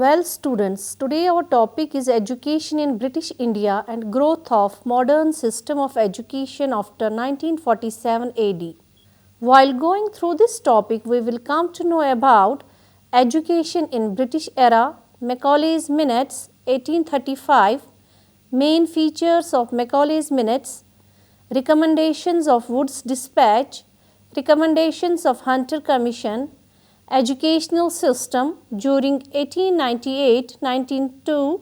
Well, students, today our topic is education in British India and growth of modern system of education after 1947 AD. While going through this topic, we will come to know about education in British era, Macaulay's Minutes, 1835, main features of Macaulay's Minutes, recommendations of Wood's Dispatch, recommendations of Hunter Commission, educational system during 1898-1902,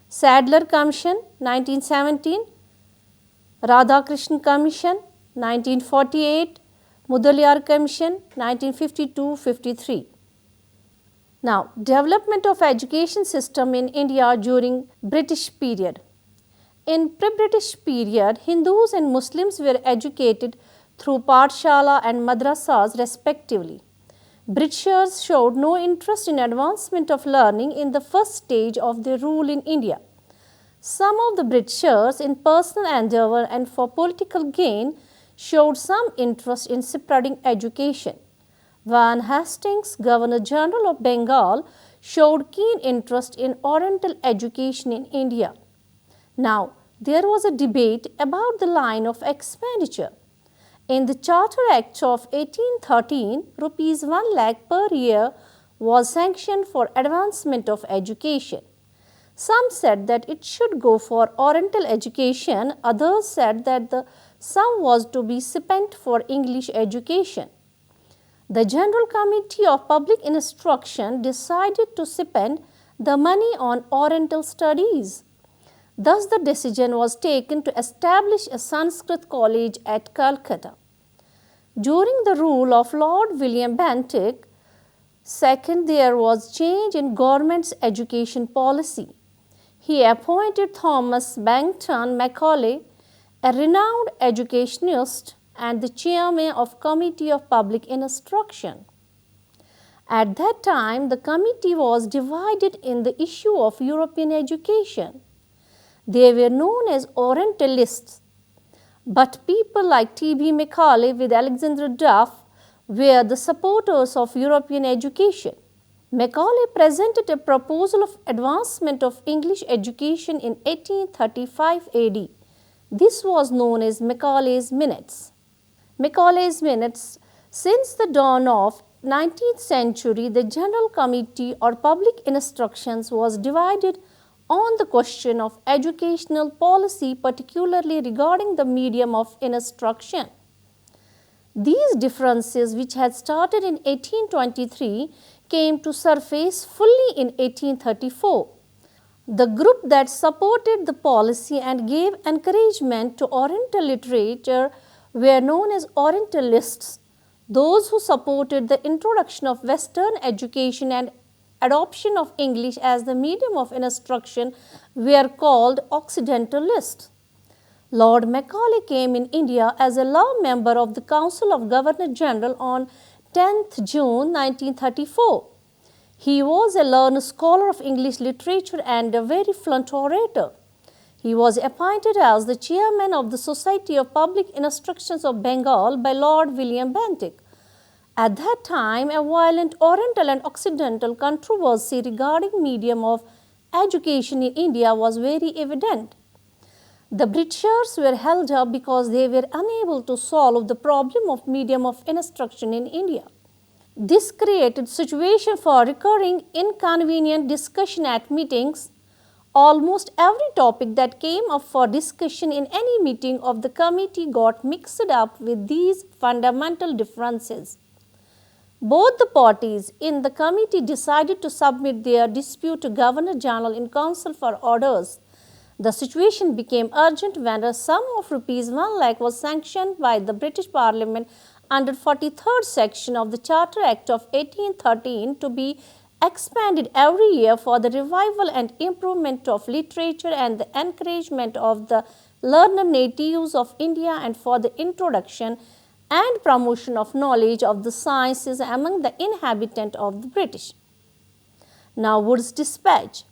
Sadler Commission 1917, Radhakrishna Commission 1948, Madalyar Commission 1952-53. Now, development of education system in India during British period. In pre-British period, Hindus and Muslims were educated through Pathshala and madrasas respectively. Britishers showed no interest in advancement of learning in the first stage of their rule in India. Some of the Britishers, in personal endeavour and for political gain, showed some interest in spreading education. Van Hastings, Governor General of Bengal, showed keen interest in Oriental education in India. Now, there was a debate about the line of expenditure. In the Charter Act of 1813, rupees 1 lakh per year was sanctioned for advancement of education. Some said that it should go for Oriental education, others said that the sum was to be spent for English education. The General Committee of Public Instruction decided to spend the money on Oriental studies. Thus, the decision was taken to establish a Sanskrit college at Calcutta. During the rule of Lord William Bentinck II, there was change in government's education policy. He appointed Thomas Bankton Macaulay, a renowned educationist and the chairman of Committee of Public Instruction. At that time, the committee was divided in the issue of European education. They were known as Orientalists, but people like T.B. Macaulay with Alexander Duff were the supporters of European education. Macaulay presented a proposal of advancement of English education in 1835 AD. This was known as Macaulay's Minutes. Macaulay's Minutes. Since the dawn of 19th century, the General Committee or Public Instructions was divided on the question of educational policy, particularly regarding the medium of instruction. These differences, which had started in 1823, came to surface fully in 1834. The group that supported the policy and gave encouragement to Oriental literature were known as Orientalists. Those who supported the introduction of Western education and adoption of English as the medium of instruction were called Occidentalists. Lord Macaulay came in India as a law member of the Council of Governor General on 10th June 1934. He was a learned scholar of English literature and a very fluent orator. He was appointed as the chairman of the Society of Public Instructions of Bengal by Lord William Bentinck. At that time, a violent Oriental and Occidental controversy regarding medium of education in India was very evident. The Britishers were held up because they were unable to solve the problem of medium of instruction in India. This created situation for recurring inconvenient discussion at meetings. Almost every topic that came up for discussion in any meeting of the committee got mixed up with these fundamental differences. Both the parties in the committee decided to submit their dispute to Governor General in Council for orders. The situation became urgent when a sum of rupees 1 lakh was sanctioned by the British Parliament under 43rd section of the Charter Act of 1813 to be expanded every year for the revival and improvement of literature and the encouragement of the learned natives of India and for the introduction and promotion of knowledge of the sciences among the inhabitants of the British. Now, Wood's Dispatch.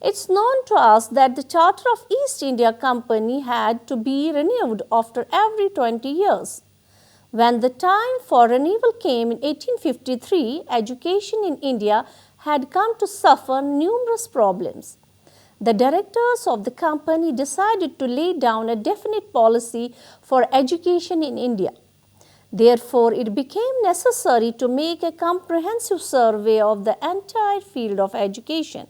It's known to us that the Charter of East India Company had to be renewed after every 20 years. When the time for renewal came in 1853, education in India had come to suffer numerous problems. The directors of the company decided to lay down a definite policy for education in India. Therefore, it became necessary to make a comprehensive survey of the entire field of education.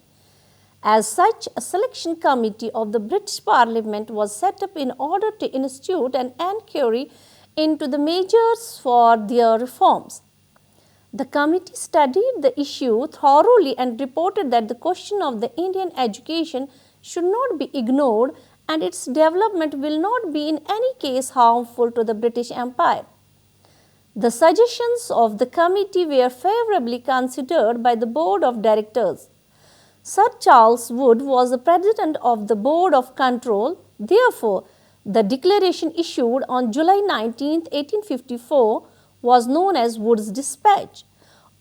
As such, a selection committee of the British Parliament was set up in order to institute an inquiry into the measures for their reforms. The committee studied the issue thoroughly and reported that the question of the Indian education should not be ignored and its development will not be in any case harmful to the British Empire. The suggestions of the committee were favorably considered by the board of directors. Sir Charles Wood was the president of the board of control. Therefore, the declaration issued on July 19, 1854 was known as Wood's Dispatch.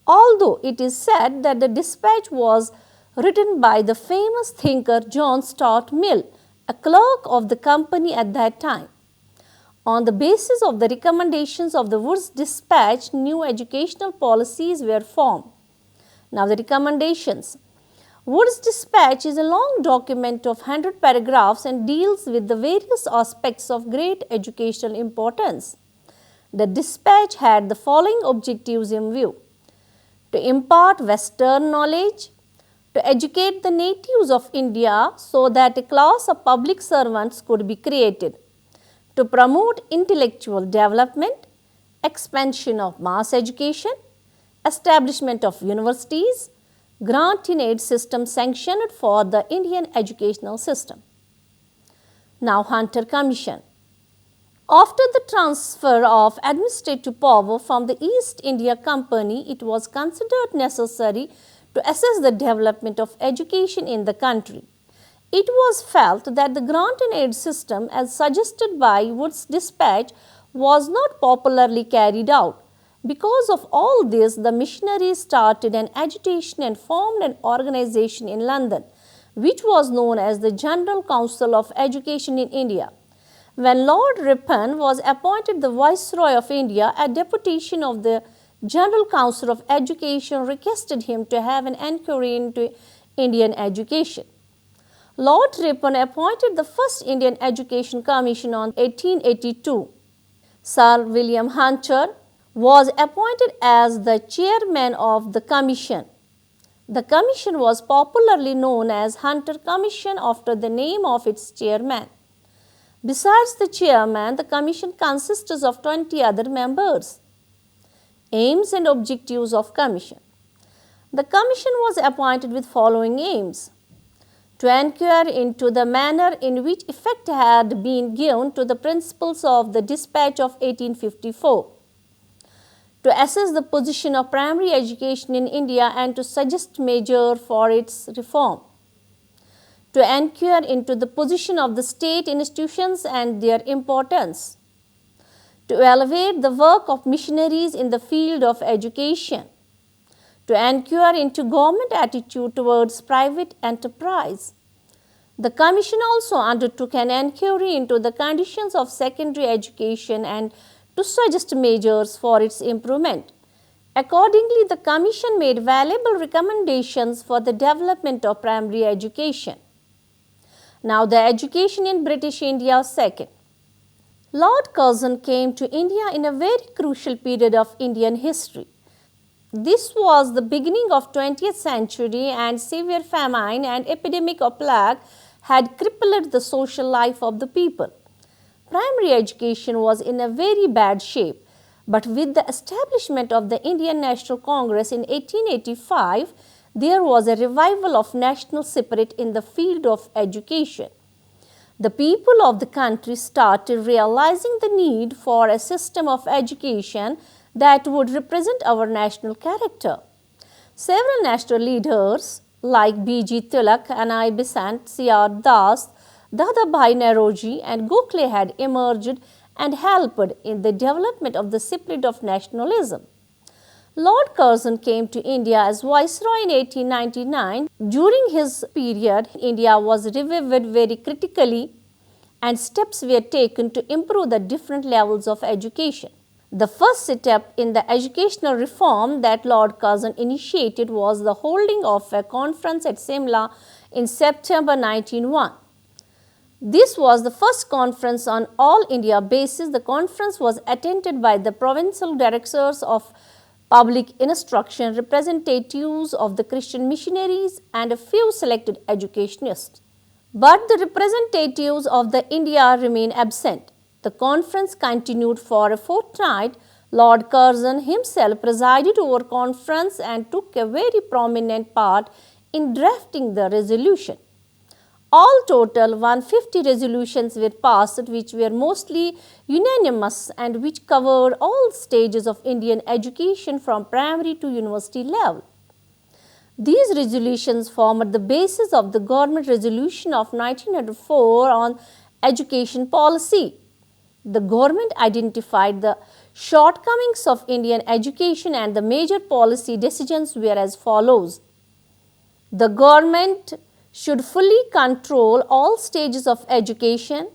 Although it is said that the dispatch was written by the famous thinker John Stuart Mill, a clerk of the company at that time. On the basis of the recommendations of the Wood's Dispatch, new educational policies were formed. Now the recommendations. Wood's Dispatch is a long document of 100 paragraphs and deals with the various aspects of great educational importance. The dispatch had the following objectives in view: to impart Western knowledge, to educate the natives of India so that a class of public servants could be created, to promote intellectual development, expansion of mass education, establishment of universities, grant in aid system sanctioned for the Indian educational system. Now, Hunter Commission. After the transfer of administrative power from the East India Company, it was considered necessary to assess the development of education in the country. It was felt that the grant and aid system, as suggested by Wood's Dispatch, was not popularly carried out. Because of all this, the missionaries started an agitation and formed an organization in London, which was known as the General Council of Education in India. When Lord Ripon was appointed the Viceroy of India, a deputation of the General Council of Education requested him to have an inquiry into Indian education. Lord Ripon appointed the first Indian Education Commission on 1882. Sir William Hunter was appointed as the chairman of the commission. The commission was popularly known as Hunter Commission after the name of its chairman. Besides the chairman, the commission consists of 20 other members. Aims and objectives of commission. The commission was appointed with following aims: to inquire into the manner in which effect had been given to the principles of the dispatch of 1854, to assess the position of primary education in India and to suggest measures for its reform, to inquire into the position of the state institutions and their importance, to evaluate the work of missionaries in the field of education, to inquire into government attitude towards private enterprise. The commission also undertook an inquiry into the conditions of secondary education and to suggest measures for its improvement. Accordingly, the commission made valuable recommendations for the development of primary education. Now, the education in British India second. Lord Curzon came to India in a very crucial period of Indian history. This was the beginning of 20th century and severe famine and epidemic of plague had crippled the social life of the people. Primary education was in a very bad shape, but with the establishment of the Indian National Congress in 1885, there was a revival of national spirit in the field of education. The people of the country started realizing the need for a system of education that would represent our national character. Several national leaders like B.G. Tilak, Anai Besant, C.R. Das, Dadabhai Naoroji and Gokhale had emerged and helped in the development of the spirit of nationalism. Lord Curzon came to India as Viceroy in 1899. During his period, India was revived very critically and steps were taken to improve the different levels of education. The first step in the educational reform that Lord Curzon initiated was the holding of a conference at Simla in September 1901. This was the first conference on all India basis. The conference was attended by the provincial directors of public instruction, representatives of the Christian missionaries, and a few selected educationists. But the representatives of the India remained absent. The conference continued for a fortnight. Lord Curzon himself presided over conference and took a very prominent part in drafting the resolution. All total 150 resolutions were passed, which were mostly unanimous and which covered all stages of Indian education from primary to university level. These resolutions formed the basis of the government resolution of 1904 on education policy. The government identified the shortcomings of Indian education and the major policy decisions were as follows. The government should fully control all stages of education.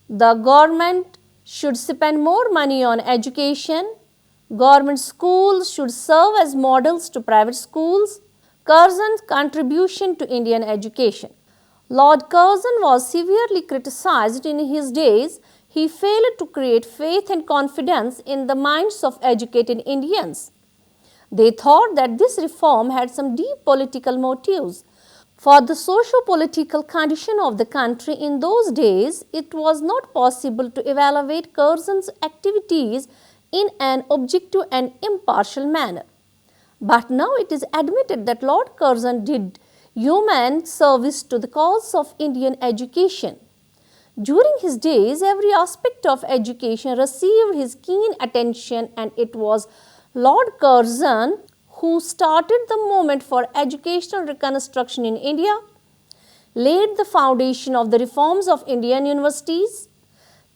The government should spend more money on education. Government schools should serve as models to private schools. Curzon's contribution to Indian education. Lord Curzon was severely criticized in his days. He failed to create faith and confidence in the minds of educated Indians. They thought that this reform had some deep political motives. For the socio-political condition of the country in those days, it was not possible to evaluate Curzon's activities in an objective and impartial manner. But now it is admitted that Lord Curzon did yeoman service to the cause of Indian education. During his days, every aspect of education received his keen attention, and it was Lord Curzon who started the movement for educational reconstruction in India, laid the foundation of the reforms of Indian universities,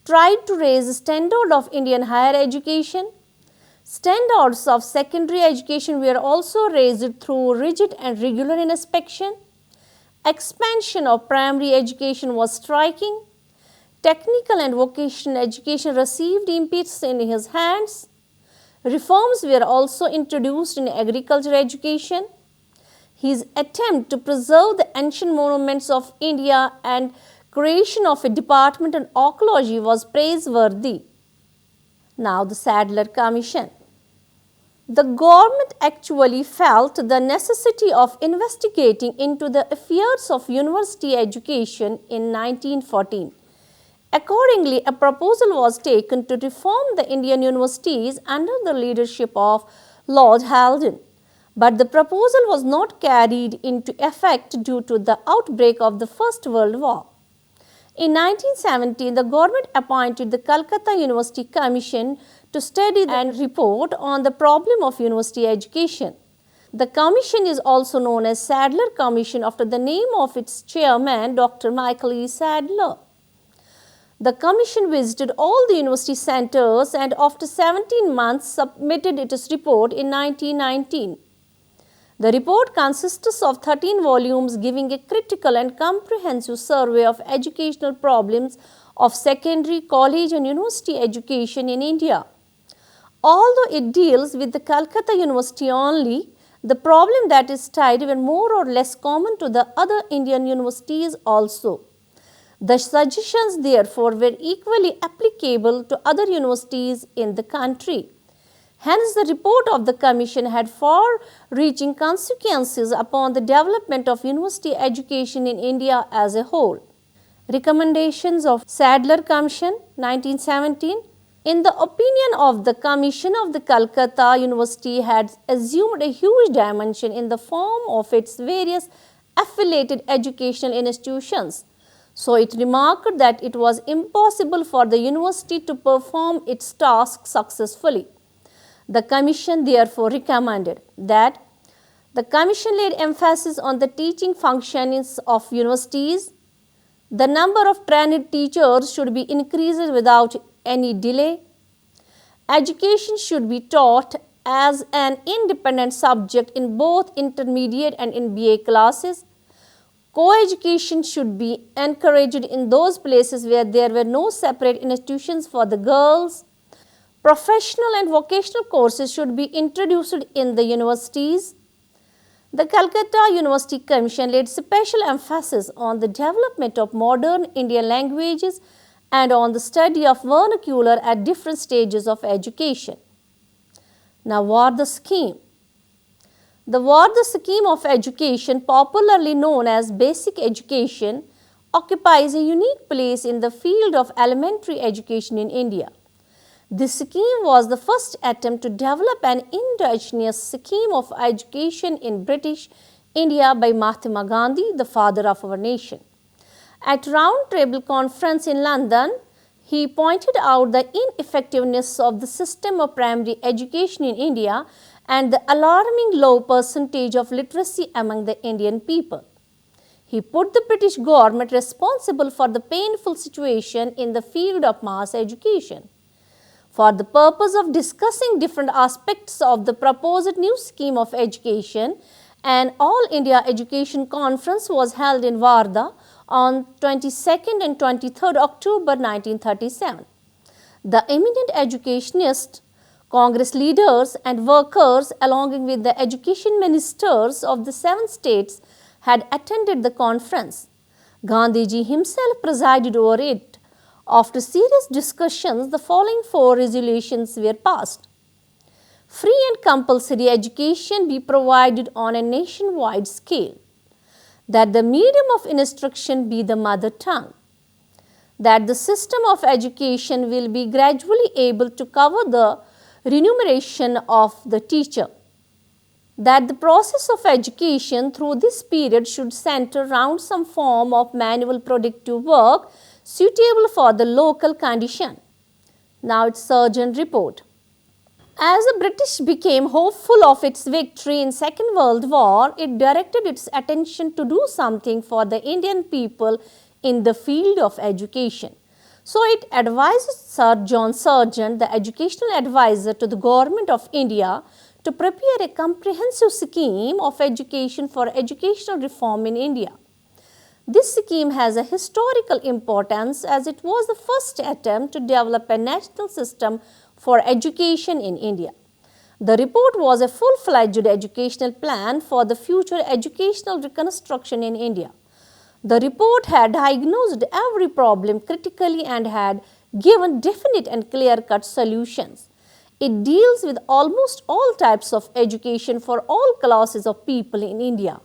tried to raise the standard of Indian higher education. Standards of secondary education were also raised through rigid and regular inspection. Expansion of primary education was striking. Technical and vocational education received impetus in his hands. Reforms were also introduced in agriculture education. His attempt to preserve the ancient monuments of India and creation of a department on archaeology was praiseworthy. Now the Sadler Commission. The government actually felt the necessity of investigating into the affairs of university education in 1914. Accordingly, a proposal was taken to reform the Indian universities under the leadership of Lord Haldane. But the proposal was not carried into effect due to the outbreak of the First World War. In 1917, the government appointed the Calcutta University Commission to study and report on the problem of university education. The commission is also known as Sadler Commission after the name of its chairman, Dr. Michael E. Sadler. The commission visited all the university centers and after 17 months submitted its report in 1919. The report consists of 13 volumes giving a critical and comprehensive survey of educational problems of secondary, college and university education in India. Although it deals with the Calcutta University only, the problem that is studied were more or less common to the other Indian universities also. The suggestions therefore were equally applicable to other universities in the country. Hence, the report of the Commission had far-reaching consequences upon the development of university education in India as a whole. Recommendations of Sadler Commission, 1917. In the opinion of the Commission of the Calcutta University had assumed a huge dimension in the form of its various affiliated educational institutions. So, it remarked that it was impossible for the university to perform its task successfully. The Commission therefore recommended that the Commission laid emphasis on the teaching functions of universities. The number of trained teachers should be increased without any delay. Education should be taught as an independent subject in both intermediate and in BA classes. Co-education should be encouraged in those places where there were no separate institutions for the girls. Professional and vocational courses should be introduced in the universities. The Calcutta University Commission laid special emphasis on the development of modern Indian languages and on the study of vernacular at different stages of education. Now, Varda scheme. The Varda scheme of education, popularly known as basic education, occupies a unique place in the field of elementary education in India. This scheme was the first attempt to develop an indigenous scheme of education in British India by Mahatma Gandhi, the father of our nation. At Round Table Conference in London, he pointed out the ineffectiveness of the system of primary education in India and the alarming low percentage of literacy among the Indian people. He put the British government responsible for the painful situation in the field of mass education. For the purpose of discussing different aspects of the proposed new scheme of education, an All India Education Conference was held in Varda on 22nd and 23rd October 1937. The eminent educationists, Congress leaders and workers along with the education ministers of the 7 states had attended the conference. Gandhiji himself presided over it. After serious discussions, the following 4 resolutions were passed. Free and compulsory education be provided on a nationwide scale. That the medium of instruction be the mother tongue. That the system of education will be gradually able to cover the remuneration of the teacher. That the process of education through this period should center around some form of manual productive work suitable for the local condition. Now it's Sgt Report. As the British became hopeful of its victory in Second World War, it directed its attention to do something for the Indian people in the field of education. So it advised Sir John Sargent, the educational advisor to the Government of India, to prepare a comprehensive scheme of education for educational reform in India. This scheme has a historical importance as it was the first attempt to develop a national system for education in India. The report was a full-fledged educational plan for the future educational reconstruction in India. The report had diagnosed every problem critically and had given definite and clear-cut solutions. It deals with almost all types of education for all classes of people in India.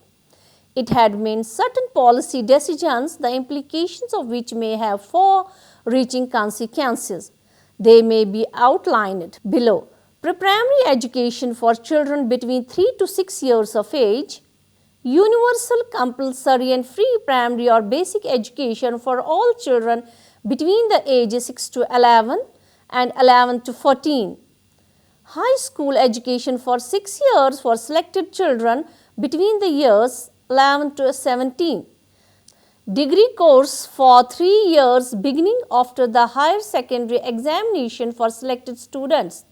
It had made certain policy decisions, the implications of which may have far-reaching consequences. They may be outlined below. Pre-primary education for children between 3 to 6 years of age, universal, compulsory and free primary or basic education for all children between the ages 6 to 11 and 11 to 14. High school education for 6 years for selected children between the years 11 to 17. Degree course for 3 years beginning after the higher secondary examination for selected students.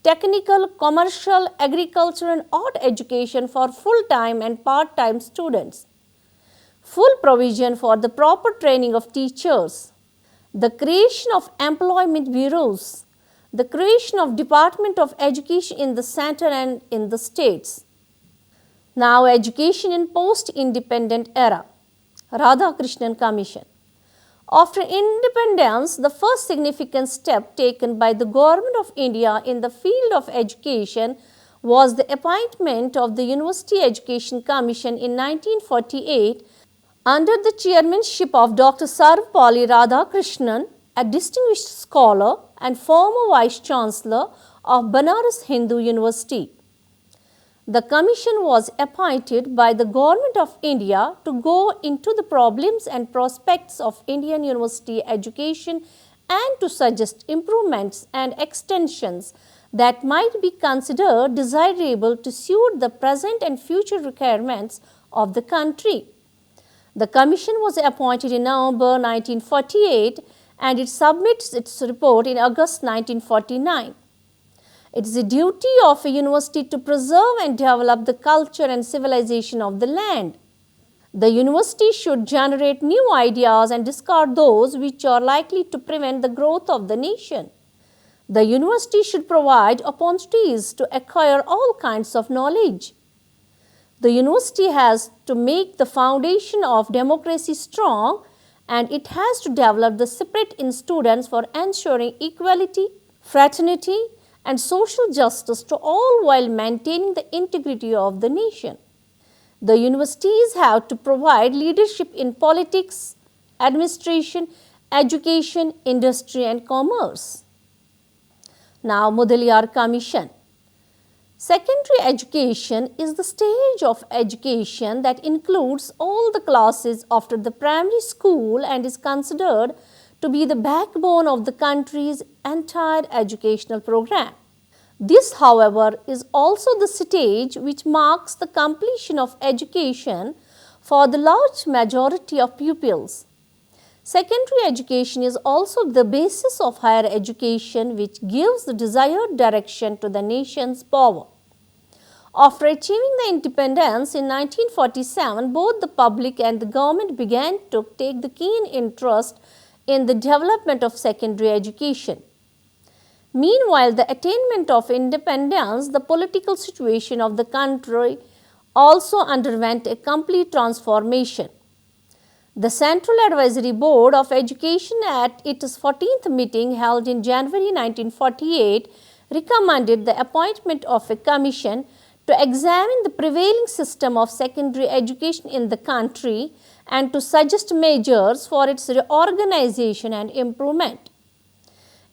Technical, commercial, agriculture and art education for full-time and part-time students. Full provision for the proper training of teachers. The creation of employment bureaus. The creation of Department of Education in the center and in the states. Now, education in post-independent era. Radhakrishna Commission. After independence, the first significant step taken by the Government of India in the field of education was the appointment of the University Education Commission in 1948 under the chairmanship of Dr. Sarvepalli Radhakrishnan, a distinguished scholar and former Vice Chancellor of Banaras Hindu University. The commission was appointed by the Government of India to go into the problems and prospects of Indian university education and to suggest improvements and extensions that might be considered desirable to suit the present and future requirements of the country. The commission was appointed in November 1948 and it submits its report in August 1949. It is the duty of a university to preserve and develop the culture and civilization of the land. The university should generate new ideas and discard those which are likely to prevent the growth of the nation. The university should provide opportunities to acquire all kinds of knowledge. The university has to make the foundation of democracy strong, and it has to develop the spirit in students for ensuring equality, fraternity, and social justice to all while maintaining the integrity of the nation. The universities have to provide leadership in politics, administration, education, industry, and commerce. Now, Madalyar Commission. Secondary education is the stage of education that includes all the classes after the primary school and is considered to be the backbone of the country's entire educational program. This, however, is also the stage which marks the completion of education for the large majority of pupils. Secondary education is also the basis of higher education, which gives the desired direction to the nation's power. After achieving the independence in 1947, both the public and the government began to take the keen interest in the development of secondary education. Meanwhile, the attainment of independence, the political situation of the country also underwent a complete transformation. The Central Advisory Board of Education at its 14th meeting held in January 1948 recommended the appointment of a commission to examine the prevailing system of secondary education in the country and to suggest measures for its reorganization and improvement.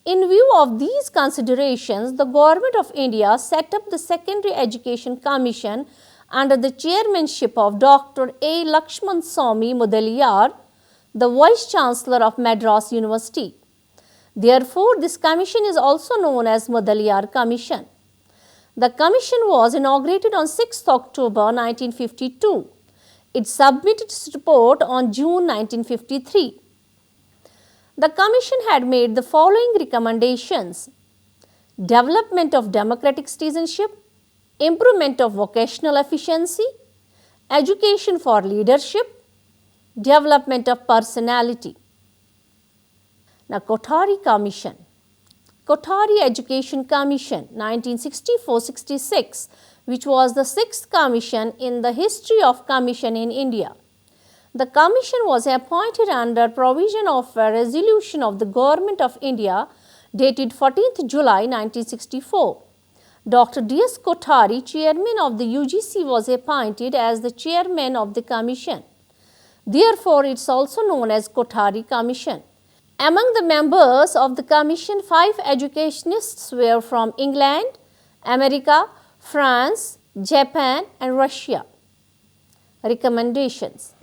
In view of these considerations, the Government of India set up the Secondary Education Commission under the chairmanship of Dr. A. Lakshman Swamy Madalyar, the Vice Chancellor of Madras University. Therefore, this commission is also known as Madalyar Commission. The commission was inaugurated on 6 October 1952. It submitted its report on June 1953. The commission had made the following recommendations: development of democratic citizenship, improvement of vocational efficiency, education for leadership, development of personality. Now, Qatari Commission. Qatari Education Commission 1964-66, which was the 6th commission in the history of commission in India. The commission was appointed under provision of a resolution of the Government of India dated 14th July 1964. Dr. D.S. Qatari, chairman of the UGC, was appointed as the chairman of the commission. Therefore, it is also known as Qatari Commission. Among the members of the commission, 5 educationists were from England, America, France, Japan, and Russia. Recommendations.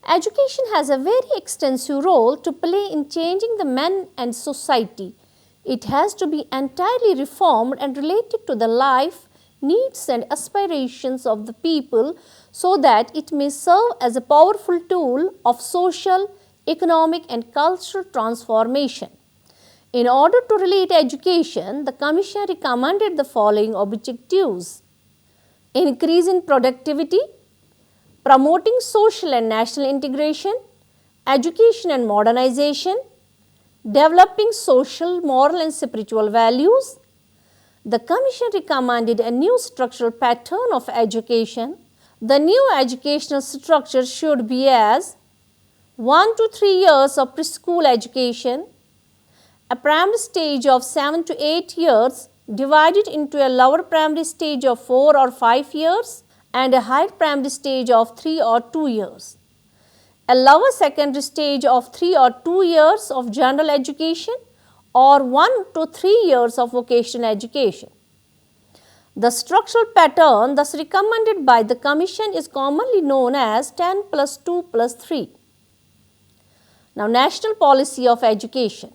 Education has a very extensive role to play in changing the men and society. It has to be entirely reformed and related to the life, needs, and aspirations of the people so that it may serve as a powerful tool of social, economic, and cultural transformation. In order to relate education, the Commission recommended the following objectives: increase in productivity, promoting social and national integration, education and modernization, developing social, moral, and spiritual values. The Commission recommended a new structural pattern of education. The new educational structure should be as 1 to 3 years of preschool education, a primary stage of 7 to 8 years divided into a lower primary stage of 4 or 5 years and a higher primary stage of 3 or 2 years, a lower secondary stage of 3 or 2 years of general education, or 1 to 3 years of vocational education. The structural pattern thus recommended by the Commission is commonly known as 10 plus 2 plus 3. Now, National Policy of Education.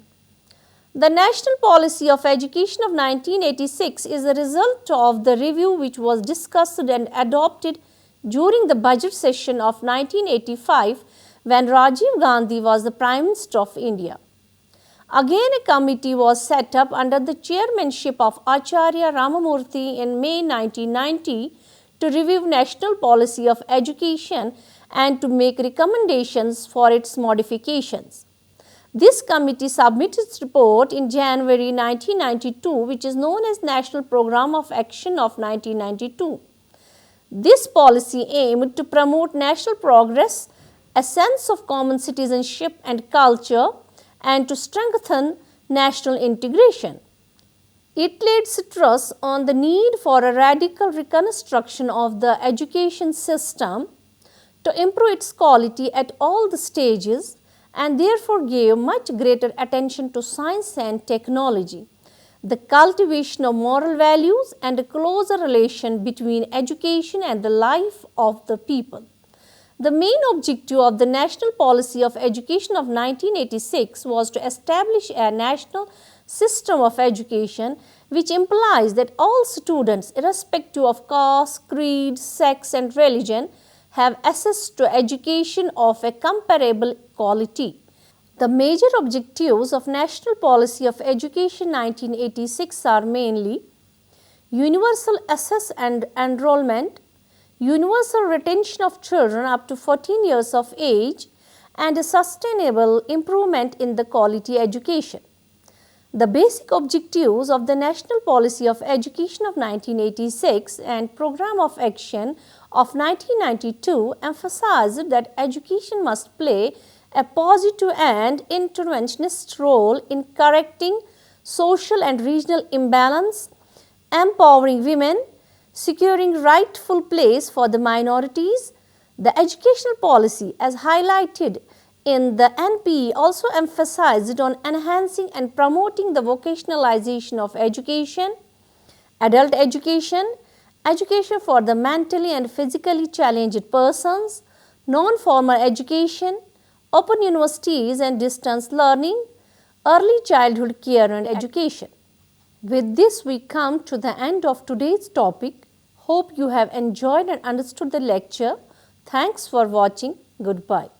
The National Policy of Education of 1986 is a result of the review which was discussed and adopted during the budget session of 1985 when Rajiv Gandhi was the Prime Minister of India. Again, a committee was set up under the chairmanship of Acharya Ramamurthy in May 1990 to review national policy of education and to make recommendations for its modifications. This committee submitted its report in January 1992, which is known as National Programme of Action of 1992. This policy aimed to promote national progress, a sense of common citizenship and culture, and to strengthen national integration. It laid stress on the need for a radical reconstruction of the education system to improve its quality at all the stages, and therefore gave much greater attention to science and technology, the cultivation of moral values, and a closer relation between education and the life of the people. The main objective of the National Policy of Education of 1986 was to establish a national system of education which implies that all students, irrespective of caste, creed, sex, and religion, have access to education of a comparable quality. The major objectives of National Policy of Education 1986 are mainly universal access and enrollment, universal retention of children up to 14 years of age, and a sustainable improvement in the quality education. The basic objectives of the National Policy of Education of 1986 and Programme of Action of 1992 emphasized that education must play a positive and interventionist role in correcting social and regional imbalance, empowering women, securing rightful place for the minorities. The educational policy, as highlighted in the NPE, also emphasized on enhancing and promoting the vocationalization of education, adult education, education for the mentally and physically challenged persons, non-formal education, open universities and distance learning, early childhood care and education. With this, we come to the end of today's topic. Hope you have enjoyed and understood the lecture. Thanks for watching. Goodbye.